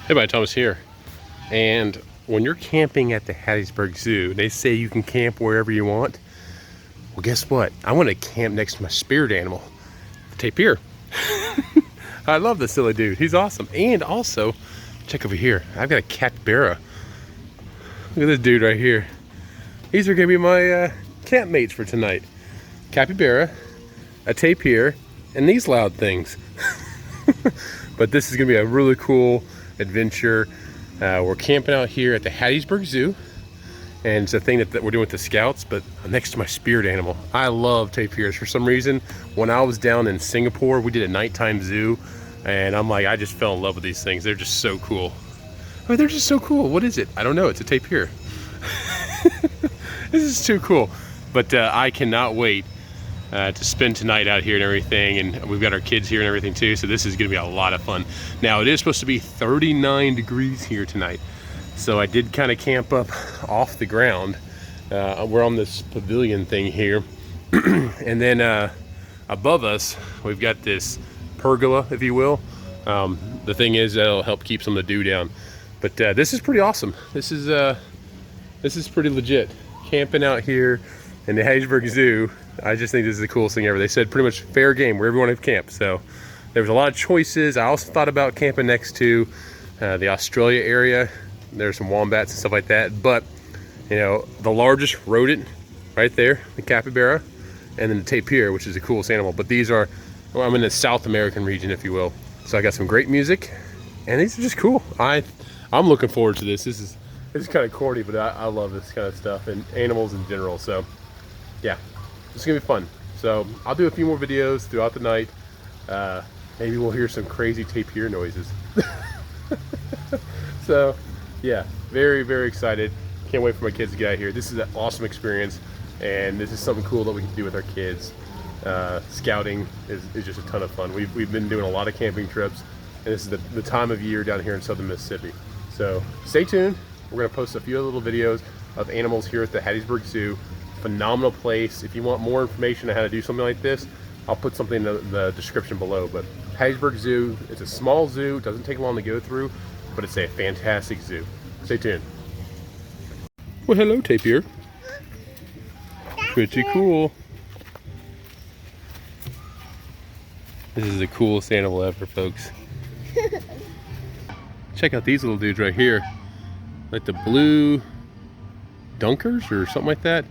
Hey, buddy, Thomas here. And when you're camping at the Hattiesburg Zoo, they say you can camp wherever you want. Well, guess what? I want to camp next to my spirit animal, the tapir. I love this silly dude. He's awesome. And also, check over here. I've got a capybara. Look at this dude right here. These are going to be my camp mates for tonight. Capybara, a tapir, and these loud things. But this is going to be a really cool adventure. We're camping out here at the Hattiesburg Zoo, and it's a thing that we're doing with the scouts, but next to my spirit animal. I love tapirs. For some reason, when I was down in Singapore, we did a nighttime zoo, and I'm like, I just fell in love with these things. They're just so cool. I mean, they're just so cool. What is it? I don't know. It's a tapir. This is too cool. But I cannot wait to spend tonight out here and everything, and we've got our kids here and everything too, so this is going to be a lot of fun. Now, it is supposed to be 39 degrees here tonight, so I did kind of camp up off the ground. We're on this pavilion thing here, and then above us we've got this pergola, if you will. The thing is, that'll help keep some of the dew down. But this is pretty awesome. This is pretty legit. Camping out here in the Hattiesburg Zoo, I just think this is the coolest thing ever. They said pretty much fair game wherever you want to camp. So there was a lot of choices. I also thought about camping next to the Australia area. There's some wombats and stuff like that. But, you know, the largest rodent right there, the capybara, and then the tapir, which is the coolest animal. But these are, well, I'm in the South American region, if you will. So I got some great music, and these are just cool. I'm looking forward to this. This is kind of corny, but I love this kind of stuff and animals in general. So yeah, it's gonna be fun. So I'll do a few more videos throughout the night. Maybe we'll hear some crazy tapir noises. So yeah, very, very excited. Can't wait for my kids to get out here. This is an awesome experience, and this is something cool that we can do with our kids. Scouting is just a ton of fun. We've been doing a lot of camping trips, and this is the time of year down here in southern Mississippi. So stay tuned. We're going to post a few little videos of animals here at the Hattiesburg Zoo. Phenomenal place. If you want more information on how to do something like this, I'll put something in the description below. But Hattiesburg Zoo, it's a small zoo. It doesn't take long to go through, but it's a fantastic zoo. Stay tuned. Well, hello, tapir. Pretty cool. This is the coolest animal ever, folks. Check out these little dudes right here. Like the blue dunkers or something like that.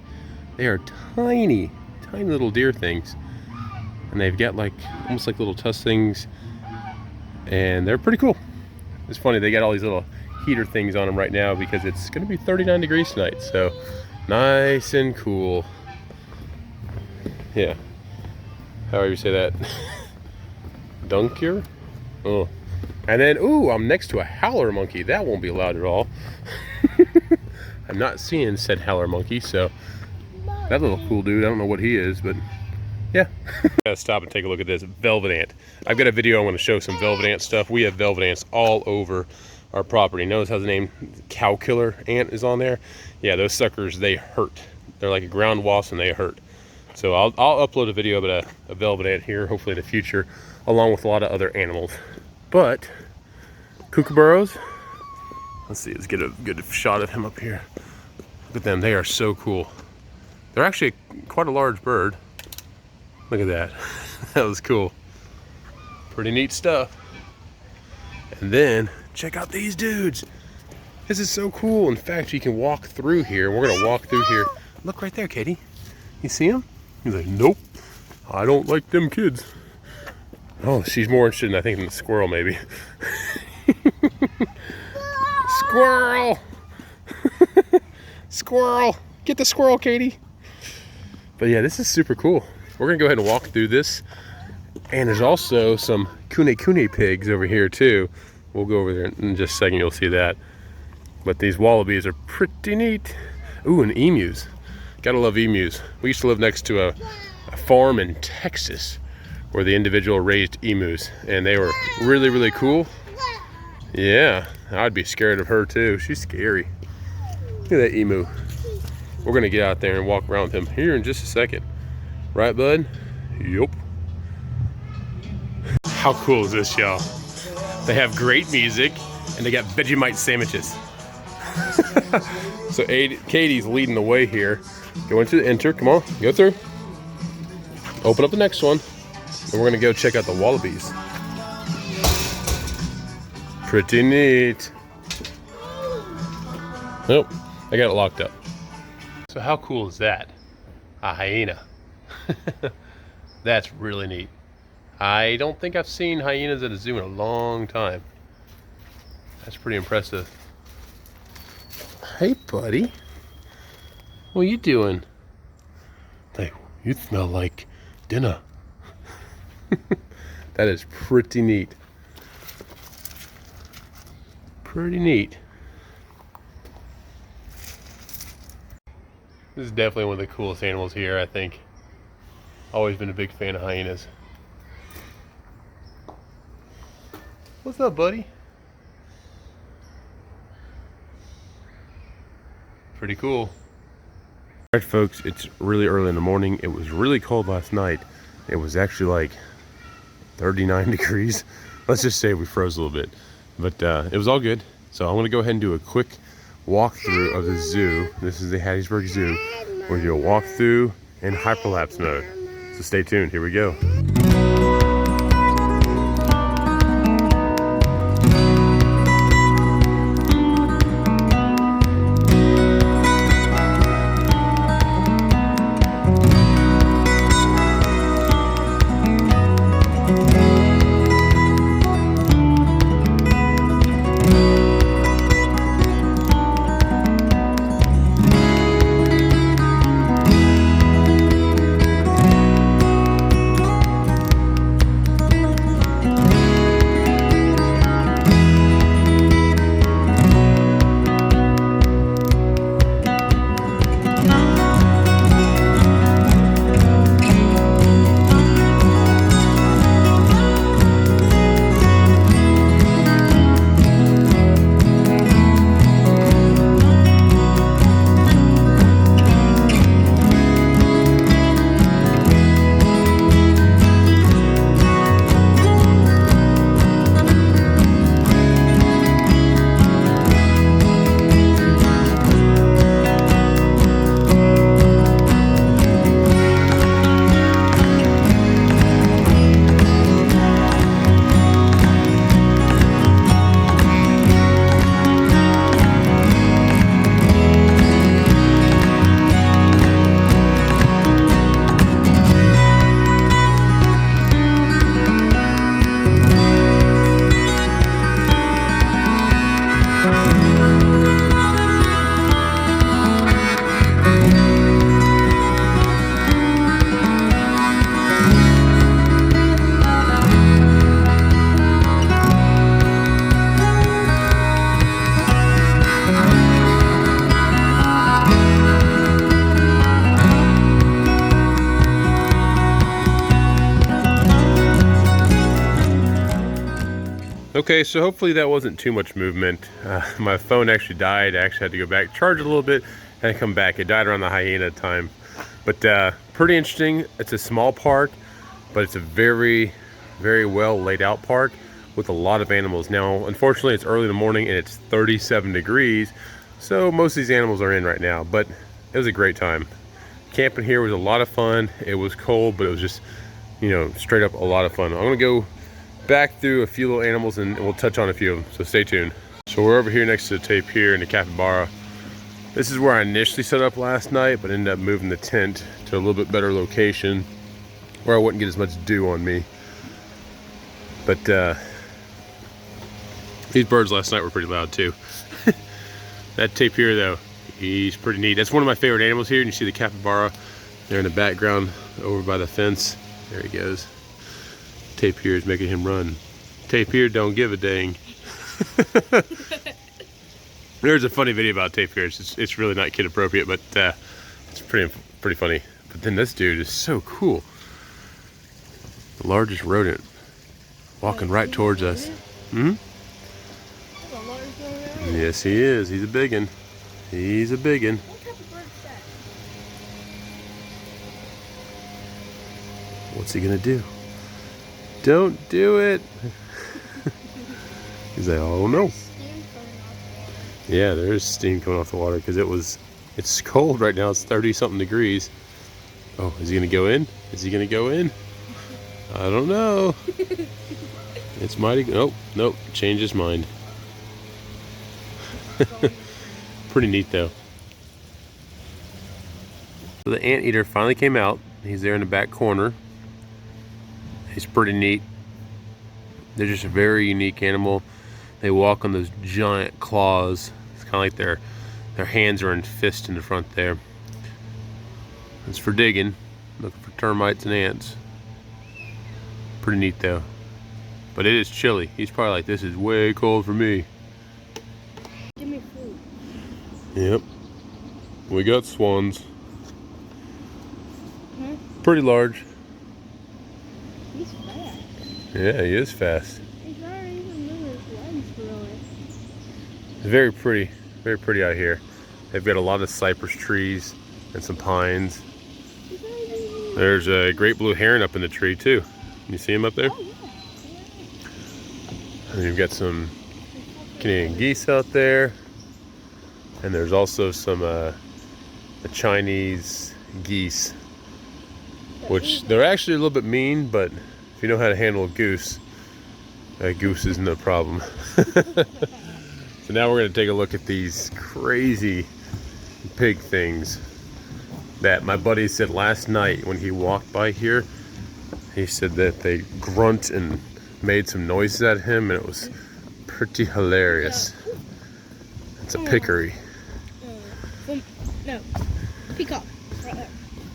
They are tiny, tiny little deer things. And they've got like, almost like little tusk things. And they're pretty cool. It's funny, they got all these little heater things on them right now because it's gonna be 39 degrees tonight. So nice and cool. Yeah, however you say that. Dunker? Oh. And then, ooh, I'm next to a howler monkey. That won't be allowed at all. I'm not seeing said howler monkey, so that little cool dude, I don't know what he is, but yeah. Gotta stop and take a look at this velvet ant. I've got a video I want to show some velvet ant stuff. We have velvet ants all over our property. Notice how the name cow killer ant is on there? Yeah, those suckers, they hurt. They're like a ground wasp and they hurt. So I'll upload a video about a velvet ant here, hopefully in the future, along with a lot of other animals. But kookaburras, let's see, let's get a good shot of him up here. Look at them, they are so cool. They're actually quite a large bird. Look at that. That was cool. Pretty neat stuff. And then check out these dudes. This is so cool. In fact, you can walk through here. We're gonna walk through here. Look right there, Katie. You see him? He's like, nope, I don't like them kids. Oh, she's more interested in, I think, in the squirrel, maybe. Squirrel! Squirrel! Get the squirrel, Katie! But yeah, this is super cool. We're gonna go ahead and walk through this. And there's also some kune pigs over here too. We'll go over there in just a second, you'll see that. But these wallabies are pretty neat. Ooh, and emus. Gotta love emus. We used to live next to a farm in Texas where the individual raised emus, and they were really, really cool. Yeah, I'd be scared of her too. She's scary. Look at that emu. We're gonna get out there and walk around with him here in just a second. Right, bud? Yup. How cool is this, y'all? They have great music. And they got Vegemite sandwiches. So Katie's leading the way here. Go into the enter, come on, go through. Open up the next one. And we're gonna go check out the wallabies. Pretty neat. Nope, I got it locked up. So how cool is that? A hyena. That's really neat. I don't think I've seen hyenas at a zoo in a long time. That's pretty impressive. Hey, buddy. What are you doing? Hey, you smell like dinner. That is pretty neat. Pretty neat. This is definitely one of the coolest animals here, I think. Always been a big fan of hyenas. What's up, buddy? Pretty cool. Alright folks, it's really early in the morning. It was really cold last night. It was actually like 39 degrees. Let's just say we froze a little bit. But it was all good. So I'm gonna go ahead and do a quick walkthrough of the zoo. This is the Hattiesburg Zoo. We're gonna do a walkthrough in hyperlapse mode. So stay tuned, here we go. Okay, so hopefully that wasn't too much movement. My phone actually died. I actually had to go back, charge it a little bit, and come back. It died around the hyena time. But pretty interesting. It's a small park, but it's a very, very well laid out park with a lot of animals. Now, unfortunately, it's early in the morning and it's 37 degrees. So most of these animals are in right now, but it was a great time. Camping here was a lot of fun. It was cold, but it was just, you know, straight up a lot of fun. I'm gonna go back through a few little animals and we'll touch on a few of them, so stay tuned. So we're over here next to the tapir and the capybara. This is where I initially set up last night, but ended up moving the tent to a little bit better location where I wouldn't get as much dew on me. But these birds last night were pretty loud too. That tapir though, he's pretty neat. That's one of my favorite animals here, and you see the capybara there in the background over by the fence. There he goes. Tapir is making him run. Tapir don't give a dang. There's a funny video about tapirs. It's really not kid appropriate, but it's pretty funny. But then this dude is so cool. The largest rodent walking right towards us. Hmm? Yes, he is. He's a biggin. He's a biggin. What's he gonna do? Don't do it. He's like, oh no. Yeah, there is steam coming off the water because it's cold right now. It's 30 something degrees. Oh, is he gonna go in? Is he gonna go in? I don't know. It's mighty. Nope, nope. Changed his mind. Pretty neat though. So the anteater finally came out. He's there in the back corner. He's pretty neat. They're just a very unique animal. They walk on those giant claws. It's kind of like their hands are in fists in the front there. It's for digging, looking for termites and ants. Pretty neat though. But it is chilly. He's probably like, this is way cold for me. Give me food. Yep. We got swans. Huh? Pretty large. He's fast. Yeah, he is fast. He's not even moving his legs really. It's very pretty out here. They've got a lot of cypress trees and some pines. There's a great blue heron up in the tree too. You see him up there? Oh, yeah. And you've got some Canadian geese out there. And there's also some the Chinese geese, which they're actually a little bit mean, but if you know how to handle a goose isn't a problem. So now we're going to take a look at these crazy pig things that my buddy said last night when he walked by here. He said that they grunt and made some noises at him, and it was pretty hilarious. It's a pickery. No, peacock, right there.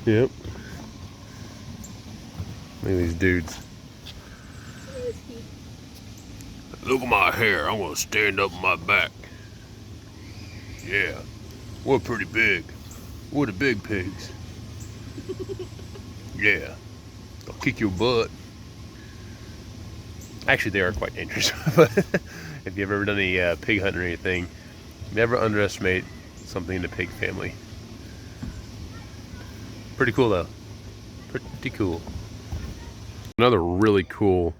Yep. Look at these dudes. Look at my hair. I'm gonna stand up on my back. Yeah. We're pretty big. We're the big pigs. Yeah. I'll kick your butt. Actually, they are quite dangerous. But if you've ever done any pig hunting or anything, never underestimate something in the pig family. Pretty cool though. Pretty cool. Another really cool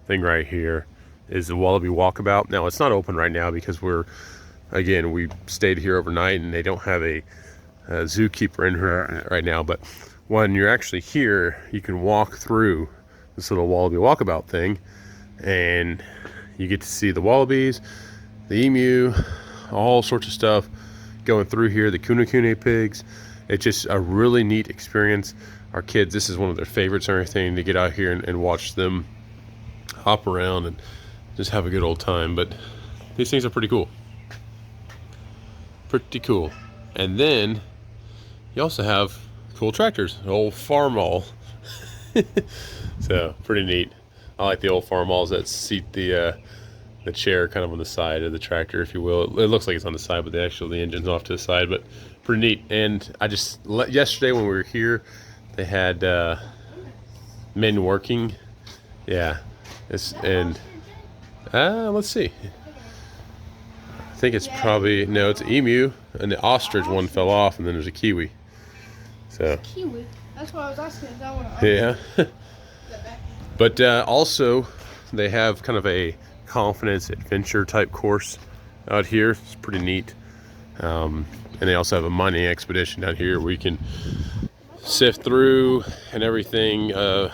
thing right here is the Wallaby Walkabout. Now it's not open right now because we stayed here overnight and they don't have a zookeeper in here right now. But when you're actually here, you can walk through this little Wallaby Walkabout thing, and you get to see the wallabies, the emu, all sorts of stuff going through here. The Kunekune pigs. It's just a really neat experience. Our kids, this is one of their favorites and everything, to get out here and watch them hop around and just have a good old time. But these things are pretty cool. Pretty cool. And then you also have cool tractors, an old farm mall. So pretty neat. I like the old farm malls that seat the chair kind of on the side of the tractor, if you will. It looks like it's on the side, but the engine's off to the side. But pretty neat. And I just yesterday when we were here, they had men working. Yeah. Let's see. I think it's probably, no, it's an emu, and the ostrich one fell off, and then there's a kiwi. So. Kiwi. That's what I was asking. Is that one? Yeah. But also, they have kind of a confidence adventure type course out here. It's pretty neat. And they also have a mining expedition out here where you can sift through and everything. I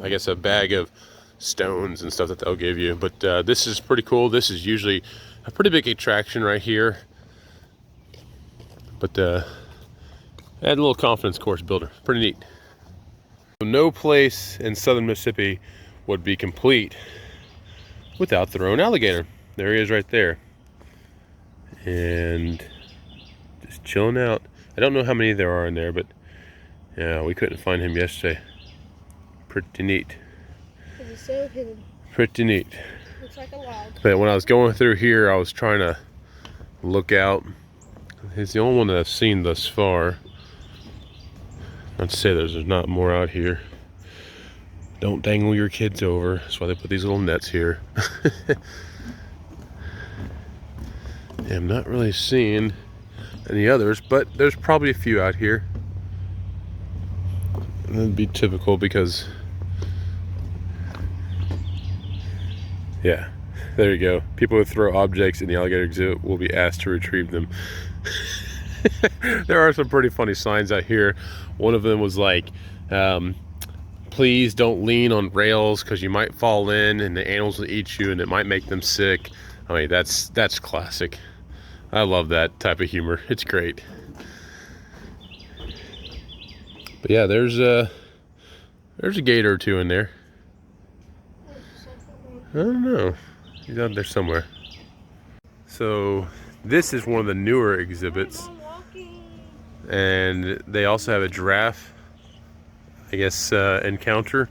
guess a bag of stones and stuff that they'll give you. But this is pretty cool. This is usually a pretty big attraction right here. But add a little confidence course builder. Pretty neat. No place in southern Mississippi would be complete without their own alligator. There he is right there. And just chilling out. I don't know how many there are in there, but yeah, we couldn't find him yesterday. Pretty neat. He's so hidden. Pretty neat. Looks like a log. But when I was going through here, I was trying to look out. He's the only one that I've seen thus far. Not to say there's not more out here. Don't dangle your kids over. That's why they put these little nets here. Yeah, I'm not really seeing any others, but there's probably a few out here. And that'd be typical because, yeah, There you go. People who throw objects in the alligator exhibit will be asked to retrieve them. There are some pretty funny signs out here. One of them was like, please don't lean on rails because you might fall in and the animals will eat you and it might make them sick. I mean, that's classic. I love that type of humor. It's great. But yeah, there's a gator or two in there. I don't know. He's out there somewhere. So this is one of the newer exhibits. And they also have a giraffe, I guess, encounter.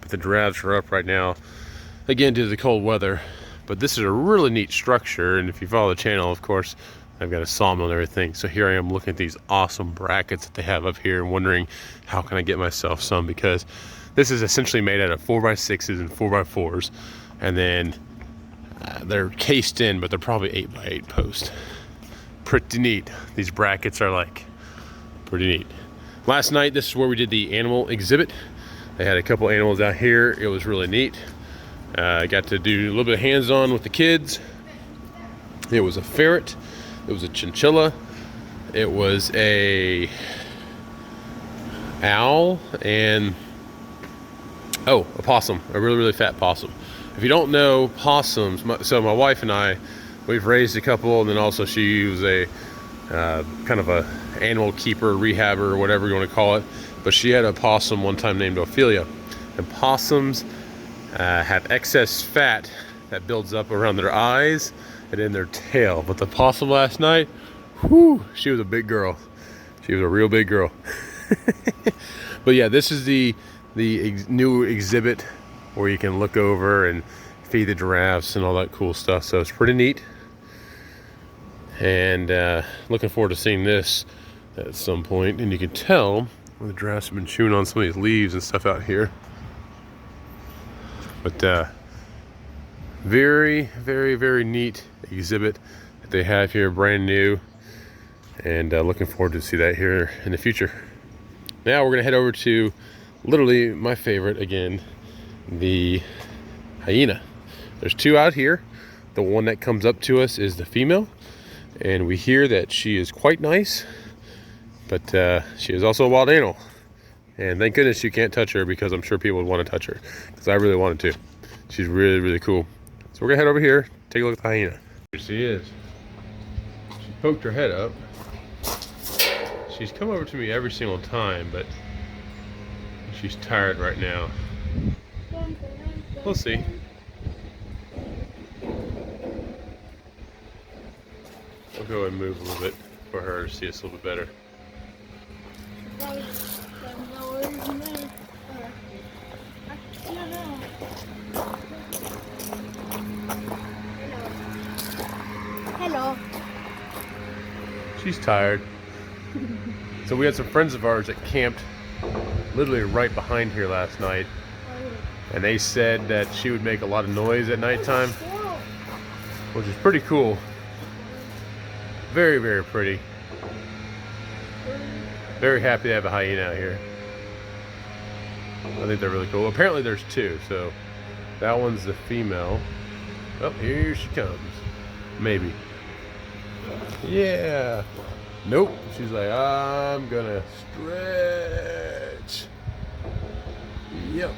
But the giraffes are up right now, again, due to the cold weather. But this is a really neat structure. And if you follow the channel, of course, I've got a sawmill and everything. So here I am looking at these awesome brackets that they have up here and wondering how can I get myself some, because this is essentially made out of 4x6s and 4x4s. And then they're cased in, but they're probably 8x8 posts. Pretty neat. These brackets are like pretty neat. Last night, this is where we did the animal exhibit. They had a couple animals out here. It was really neat. I got to do a little bit of hands-on with the kids. It was a ferret. It was a chinchilla. It was a owl and a possum, a really, really fat possum. If you don't know possums, so my wife and I, we've raised a couple, and then also she was a kind of a animal keeper, rehabber, or whatever you want to call it. But she had a possum one time named Ophelia. And possums have excess fat that builds up around their eyes and in their tail. But the possum last night, whew, she was a big girl. She was a real big girl. But yeah, this is the new exhibit where you can look over and feed the giraffes and all that cool stuff. So it's pretty neat. And looking forward to seeing this at some point. And you can tell the giraffes have been chewing on some of these leaves and stuff out here. But very, very, very neat exhibit that they have here, brand new. And looking forward to see that here in the future. Now we're gonna head over to literally my favorite again, the hyena. There's two out here. The one that comes up to us is the female, and we hear that she is quite nice, but she is also a wild animal. And thank goodness you can't touch her, because I'm sure people would want to touch her, because I really wanted to. She's really, really cool. So we're gonna head over here, take a look at the hyena. Here she is. She poked her head up. She's come over to me every single time, but she's tired right now. We'll see. I'll go and move a little bit for her to see us a little bit better. Hello. She's tired. So we had some friends of ours that camped literally right behind here last night, and they said that she would make a lot of noise at nighttime, which is pretty cool. Very, very pretty. Very happy to have a hyena out here. I think they're really cool. Apparently there's two, so that one's the female. Oh, here she comes. Maybe. Yeah. Nope. She's like, I'm gonna stretch. Yep.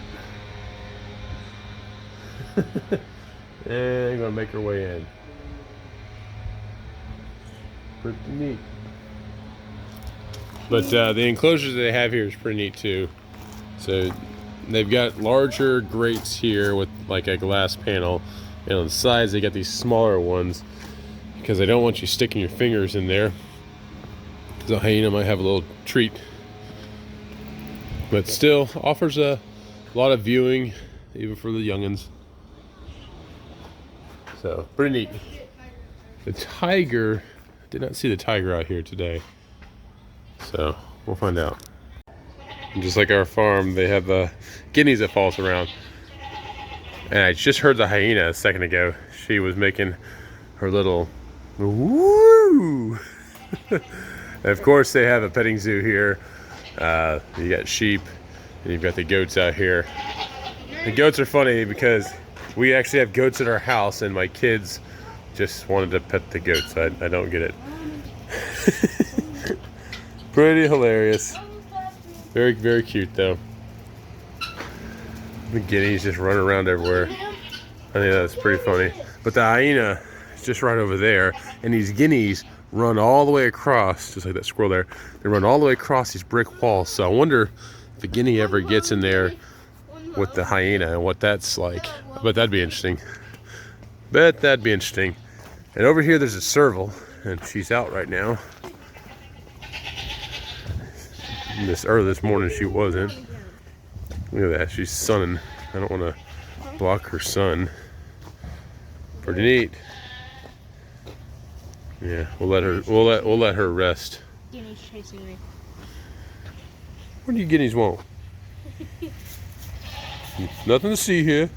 And I'm gonna make her way in. Pretty neat. But the enclosures that they have here is pretty neat too. So they've got larger grates here with like a glass panel, and on the sides they got these smaller ones because they don't want you sticking your fingers in there. The hyena might have a little treat, but still offers a lot of viewing even for the youngins. So pretty neat. The tiger, did not see the tiger out here today, so we'll find out. And just like our farm, they have guineas that follows around, and I just heard the hyena a second ago. She was making her little woo. And of course they have a petting zoo here. You got sheep and you've got the goats out here. The goats are funny because We actually have goats at our house, and my kids just wanted to pet the goats. I don't get it. Pretty hilarious. Very, very cute, though. The guineas just running around everywhere. I think that's pretty funny. But the hyena is just right over there, and these guineas run all the way across, just like that squirrel there. They run all the way across these brick walls. So I wonder if the guinea ever gets in there with the hyena and what that's like. But that'd be interesting. Bet that'd be interesting. And over here there's a serval, and she's out right now. This morning she wasn't. Look at that, she's sunning. I don't want to block her sun. Pretty neat. Yeah, we'll let her rest. Guinea's chasing me. What do you guineas want? Nothing to see here.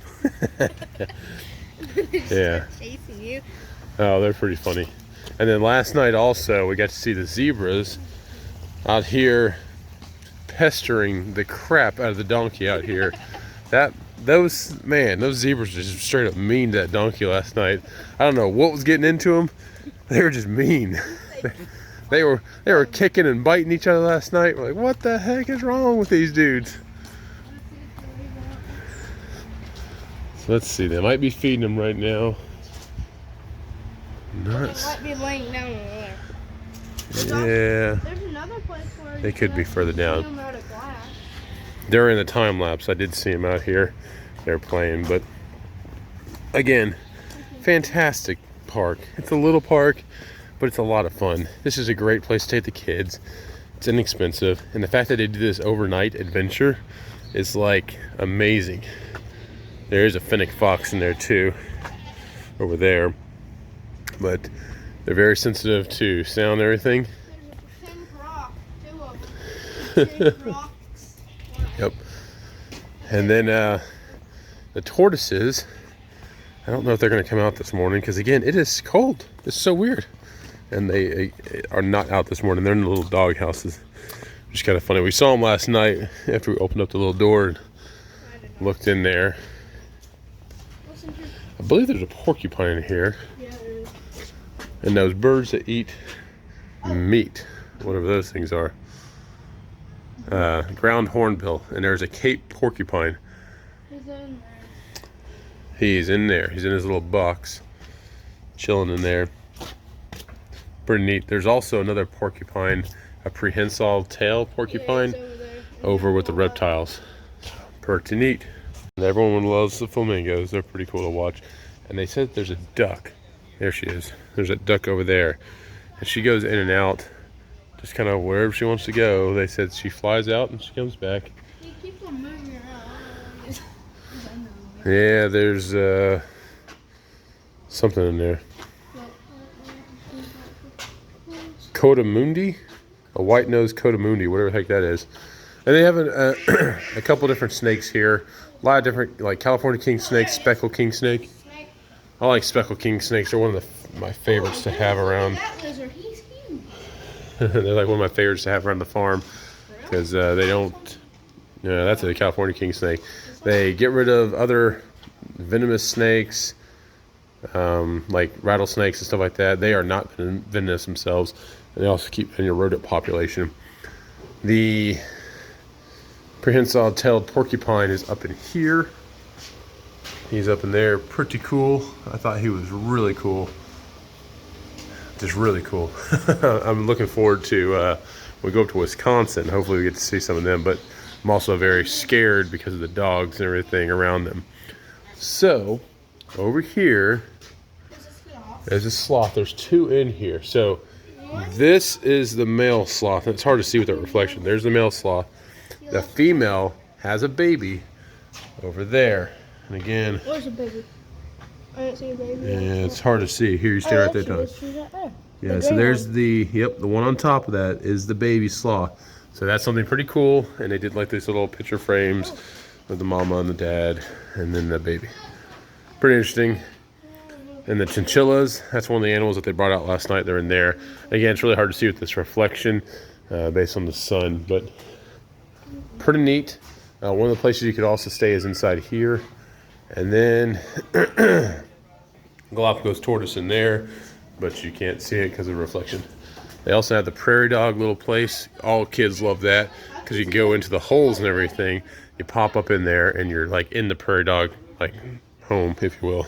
Yeah. Chasing you. Oh, they're pretty funny. And then last night also we got to see the zebras out here pestering the crap out of the donkey out here. Those zebras were just straight up mean to that donkey last night. I don't know what was getting into them. They were just mean. They were kicking and biting each other last night. We're like, what the heck is wrong with these dudes? So let's see. They might be feeding them right now. Nuts. They might be laying down over there. Yeah. There's another place where They could be further down. them out of glass. During the time lapse, I did see them out here. They're playing, but again, fantastic park. It's a little park, but it's a lot of fun. This is a great place to take the kids. It's inexpensive, and the fact that they do this overnight adventure is like amazing. There is a fennec fox in there too, over there, but they're very sensitive to sound and everything. There's a pink rock, 2 of them. Pink rocks. Yep. And then the tortoises, I don't know if they're going to come out this morning because, again, it is cold. It's so weird. And they are not out this morning. They're in the little dog houses, which is kind of funny. We saw them last night after we opened up the little door and looked in there. I believe there's a porcupine in here. Yeah, there is. And those birds that eat meat, whatever those things are. Ground hornbill. And there's a Cape porcupine. He's in there. He's in there. He's in his little box, chilling in there. Pretty neat. There's also another porcupine, a prehensile tail porcupine, over with the reptiles. Pretty neat. And everyone loves the flamingos. They're pretty cool to watch. And they said there's a duck. There she is. There's a duck over there. And she goes in and out, just kind of wherever she wants to go. They said she flies out and she comes back. He keeps on moving around. Yeah, there's something in there. Cotamundi? A white-nosed cotamundi, whatever the heck that is. And they have a couple different snakes here. A lot of different, like California king snake, speckled king snake. I like speckled king snakes. They're one of my favorites to have around. That lizard, he's huge. They're like one of my favorites to have around the farm because they don't. Yeah, that's a California king snake. They get rid of other venomous snakes, like rattlesnakes and stuff like that. They are not venomous themselves. And they also keep in your rodent population. The prehensile tailed porcupine is up in here. He's up in there, pretty cool. I thought he was really cool. Just really cool. I'm looking forward to when we go up to Wisconsin. Hopefully we get to see some of them, but I'm also very scared because of the dogs and everything around them. So over here, there's a sloth. There's 2 in here. So this is the male sloth. It's hard to see with that reflection. There's the male sloth. The female has a baby over there. And again, Where's the baby? I didn't see a baby. yeah, it's hard to see. Here, you stand right there, Tom. She's right there. Yeah, so there's the one on top of that is the baby sloth. So that's something pretty cool. And they did like these little picture frames of the mama and the dad and then the baby. Pretty interesting. And the chinchillas, that's one of the animals that they brought out last night. They're in there. Again, it's really hard to see with this reflection based on the sun, but pretty neat. One of the places you could also stay is inside here. And then Galapagos tortoise in there, but you can't see it because of the reflection. They also have the prairie dog little place. All kids love that because you can go into the holes and everything. You pop up in there and you're like in the prairie dog like home, if you will.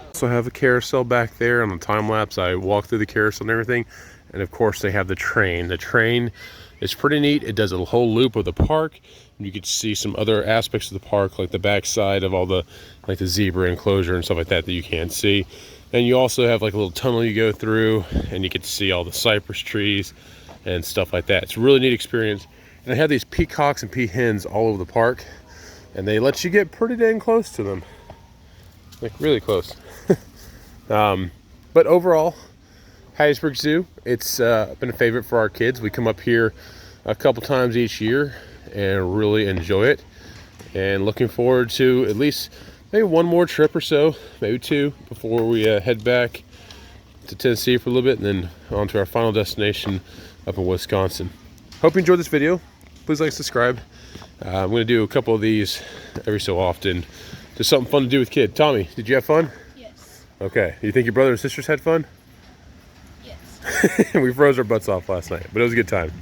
Also have a carousel back there on the time lapse. I walk through the carousel and everything. And of course they have the train. The train is pretty neat. It does a whole loop of the park. You can see some other aspects of the park, like the backside of all the, like the zebra enclosure and stuff like that you can't see. And you also have like a little tunnel you go through, and you get to see all the cypress trees and stuff like that. It's a really neat experience. And they have these peacocks and peahens all over the park, and they let you get pretty dang close to them, like really close. But overall, Hattiesburg Zoo, it's been a favorite for our kids. We come up here a couple times each year and really enjoy it, and looking forward to at least maybe one more trip or so, maybe two, before we head back to Tennessee for a little bit and then on to our final destination up in Wisconsin. Hope you enjoyed this video. Please like, subscribe. I'm going to do a couple of these every so often. Just something fun to do with kid. Tommy, did you have fun? Yes. Okay. You think your brother and sisters had fun? Yes. We froze our butts off last night, but it was a good time.